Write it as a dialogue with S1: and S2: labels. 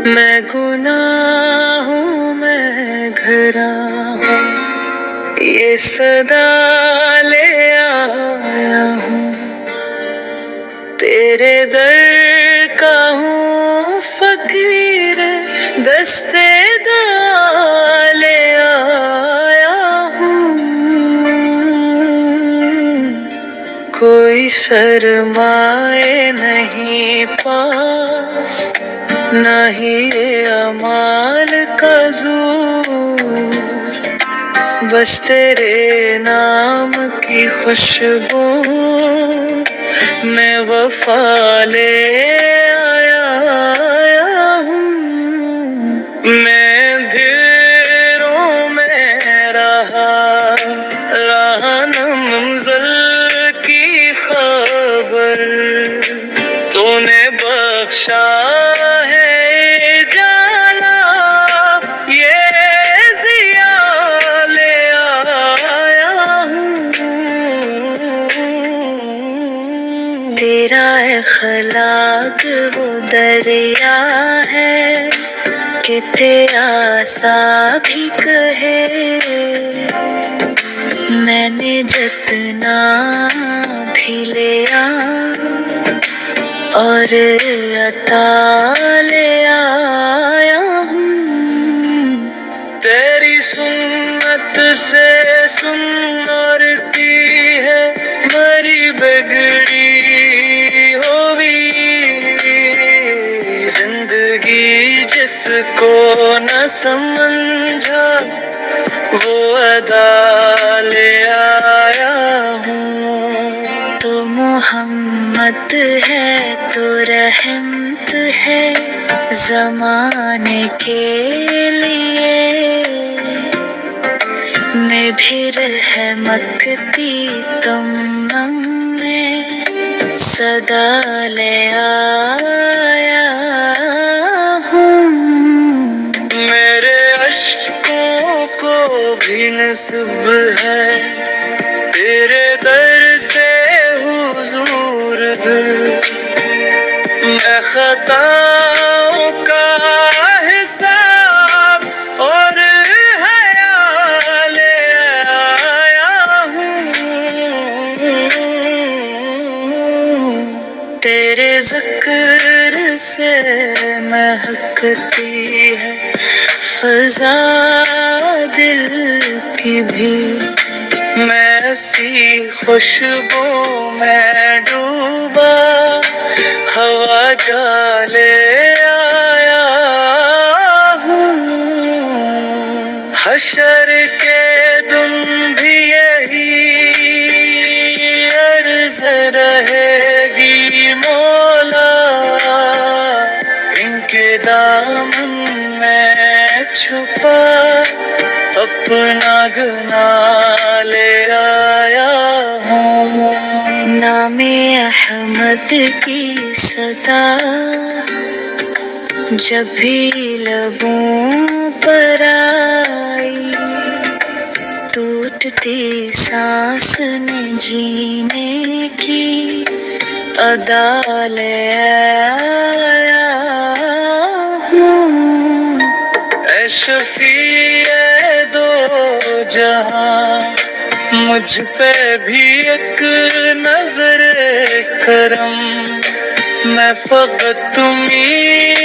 S1: मैं गुनाह हूँ, मैं घरा हूँ, ये सदा ले आया हूँ। तेरे दर का हूँ फकीर, दस्ते डाले आया हूँ। कोई शर्माए नहीं पास, नहीं ये अमाल का ज़ूर। बस तेरे नाम की खुशबू मैं वफा ले आया हूँ। मैं दिलों में रहा न मंज़िल की खबर। तूने बख्शा है जाला, ये ज़िया ले आया हूँ। तेरा इख़लाक़ वो दरिया है कि प्यासा भी कहे। मैंने जितना भी लिया और अता ले आया हूँ। तेरी सुन्नत से सुनती है मरी बिगड़ी हुई जिंदगी। जिसको न समझा वो अदा ले आया हूँ। तो मोहम्मद है तो रहमत है ज़माने के लिए। मैं भी रहमती तुम में सदा ले आया हूँ। मेरे अश्कों को भी नस्ब है तेरे दर से हुजूर दर। मैं खताओं का हिसाब और हया ले आया हूँ। तेरे ज़िक्र से महकती है फ़ज़ा दिल की भी। मैं ऐसी खुशबू में डूबा हवा जा ले आया हूँ। हशर के दिन भी यही अर्ज़ रहेगी मौला। इनके दामन में छुपा अपना गुनाह ले आया हूँ। नामे अहमद की सदा जब भी लबों पर आई, टूटती सांस ने जीने की अदा ले आया हूँ। ऐ शफ़ीए दो जहां मुझ पे भी एक नजर करम। मैं फ़क़त तुम्हीं